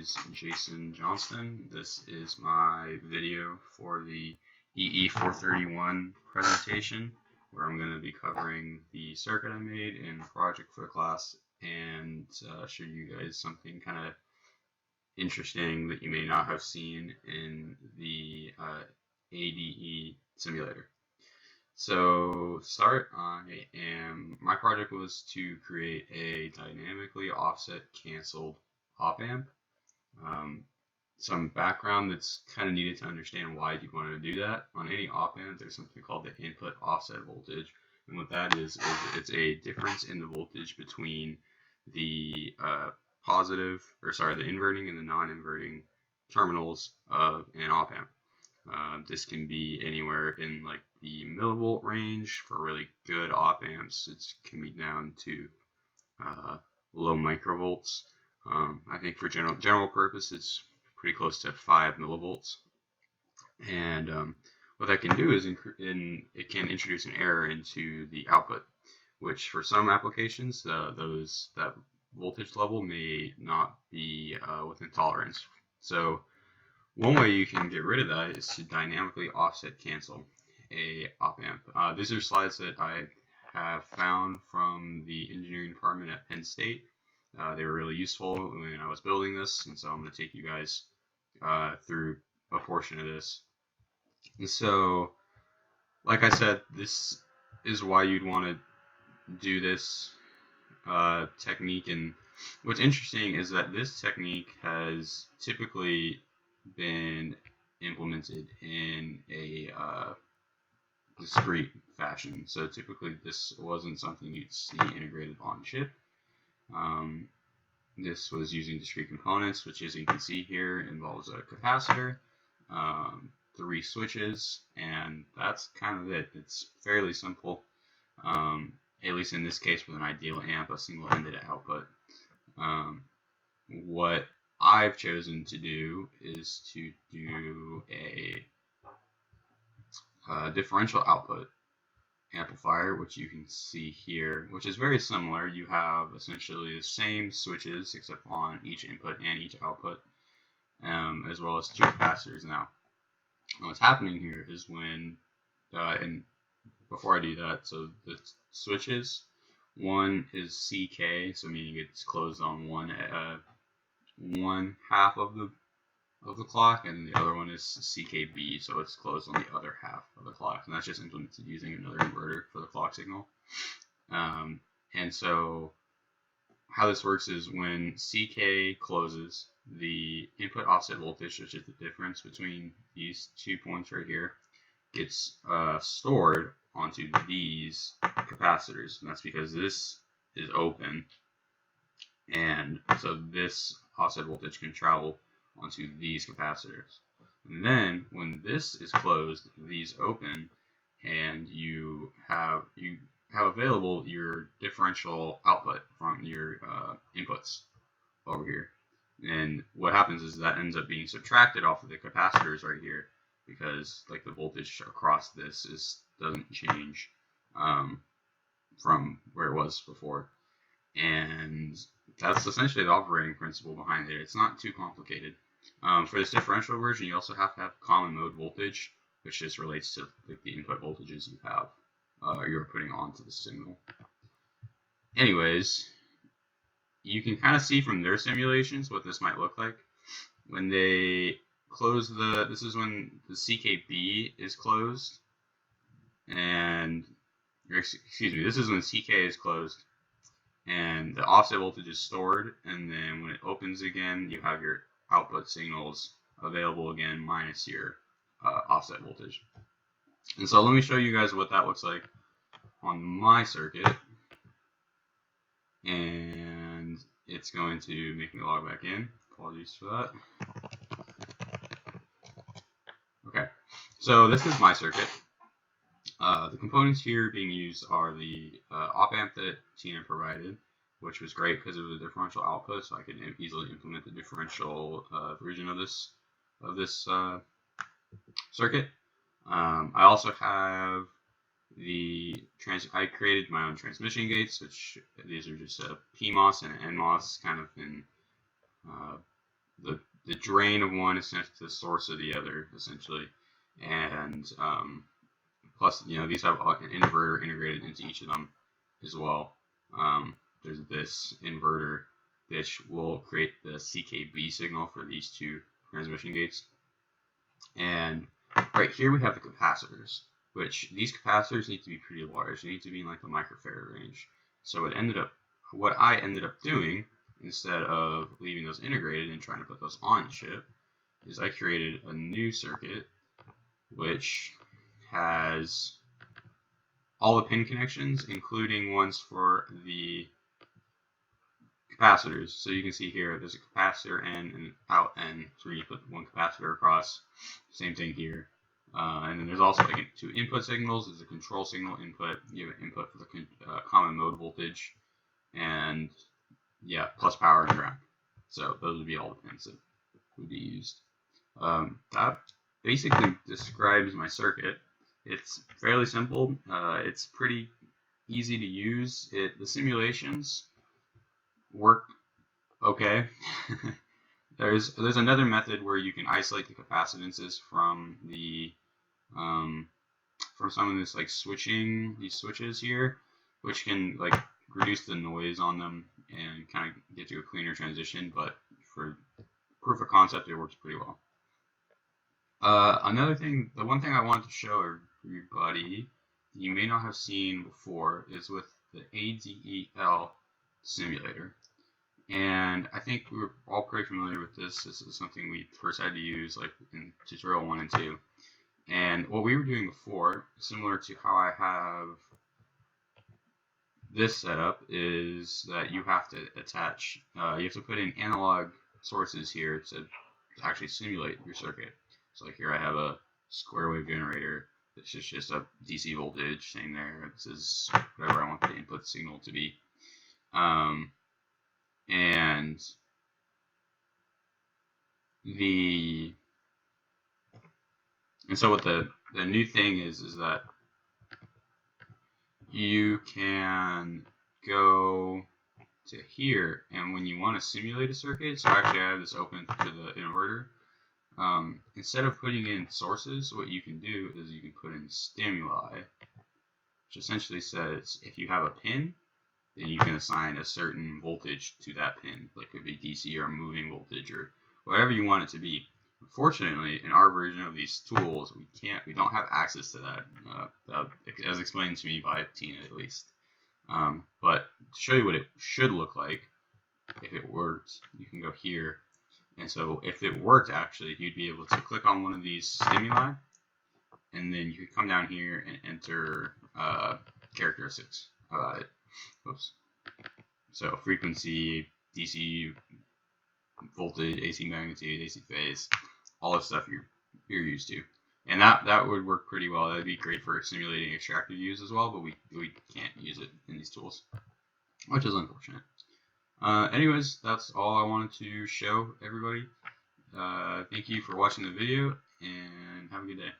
is Jason Johnston. This is my video for the EE431 presentation, where I'm going to be covering the circuit I made in the project for the class and show you guys something kind of interesting that you may not have seen in the ADE simulator. So to start, my project was to create a dynamically offset canceled op amp. Some background that's kind of needed to understand why you want to do that. On any op amp, there's something called the input offset voltage, and what that is it's a difference in the voltage between the the inverting and the non-inverting terminals of an op amp. This can be anywhere in like the millivolt range. For really good op amps, it can be down to low microvolts. I think for general purpose, it's pretty close to 5 millivolts. And what that can do is it can introduce an error into the output, which for some applications, that voltage level may not be within tolerance. So one way you can get rid of that is to dynamically offset cancel a op amp. These are slides that I have found from the engineering department at Penn State. They were really useful when I was building this, and so I'm going to take you guys through a portion of this. And so, like I said, this is why you'd want to do this technique. And what's interesting is that this technique has typically been implemented in a discrete fashion. So typically this wasn't something you'd see integrated on chip. This was using discrete components, which, as you can see here, involves a capacitor, 3 switches, and that's kind of it. It's fairly simple, at least in this case with an ideal amp, a single-ended output. What I've chosen to do is to do a differential output amplifier, which you can see here, which is very similar. You have essentially the same switches except on each input and each output, as well as 2 capacitors. Now, what's happening here is when, and before I do that, so the switches, one is CK, so meaning it's closed on one half of the clock, and the other one is CKB, so it's closed on the other half of the clock, and that's just implemented using another inverter for the clock signal. And so how this works is when CK closes, the input offset voltage, which is the difference between these 2 points right here, gets stored onto these capacitors, and that's because this is open, and so this offset voltage can travel onto these capacitors. And then when this is closed, these open, and you have available your differential output from your inputs over here. And what happens is that ends up being subtracted off of the capacitors right here, because like the voltage across this doesn't change from where it was before. And that's essentially the operating principle behind it. It's not too complicated. For this differential version, you also have to have common mode voltage, which just relates to like, the input voltages you have you're putting onto the signal. Anyways, you can kind of see from their simulations what this might look like when they close this is when the CKB is closed, and excuse me, this is when CK is closed and the offset voltage is stored, and then when it opens again, you have your output signals available again minus your offset voltage. And so let me show you guys what that looks like on my circuit, and it's going to make me log back in. Apologies for that. Okay, so this is my circuit. The components here being used are the op amp that Tina provided, which was great because it was a differential output, so I could easily implement the differential version of this circuit. I also have I created my own transmission gates, which these are just a PMOS and an NMOS kind of in the drain of one is connected to the source of the other, essentially, and plus, these have an inverter integrated into each of them as well. There's this inverter which will create the CKB signal for these two transmission gates. And right here we have the capacitors, which these capacitors need to be pretty large. They need to be in like the microfarad range. So what I ended up doing, instead of leaving those integrated and trying to put those on chip, is I created a new circuit which has all the pin connections, including ones for the capacitors. So you can see here there's a capacitor N and an out N, so you put one capacitor across. Same thing here. And then there's also like two input signals. There's a control signal input. You have an input for the common mode voltage, and yeah, plus power and ground. So those would be all the pins that would be used. That basically describes my circuit. It's fairly simple. It's pretty easy to use. The simulations work okay. There's another method where you can isolate the capacitances from the from some of this like these switches here, which can like reduce the noise on them and kind of get you a cleaner transition. But for proof of concept, it works pretty well. The one thing I wanted to show everybody you may not have seen before is with the ADEL simulator. And I think we were all pretty familiar with this. This is something we first had to use like in tutorial 1 and 2. And what we were doing before, similar to how I have this setup, is that you have to attach, you have to put in analog sources here to actually simulate your circuit. So like here I have a square wave generator. This is just a DC voltage. Same there. This is whatever I want the input signal to be. And so what the new thing is that you can go to here, and when you want to simulate a circuit, so actually I have this open to the inverter. Instead of putting in sources, what you can do is you can put in stimuli, which essentially says if you have a pin, then you can assign a certain voltage to that pin. Like it could be DC or moving voltage or whatever you want it to be. Unfortunately, in our version of these tools, we don't have access to that, as explained to me by Tina at least. But to show you what it should look like, if it worked, you can go here. And so if it worked, actually, you'd be able to click on one of these stimuli, and then you could come down here and enter characteristics about it. Oops. So frequency, DC voltage, AC magnitude, AC phase, all the stuff you're used to. And that would work pretty well. That'd be great for simulating extractive views as well, but we can't use it in these tools, which is unfortunate. Anyways, that's all I wanted to show everybody. Thank you for watching the video, and have a good day.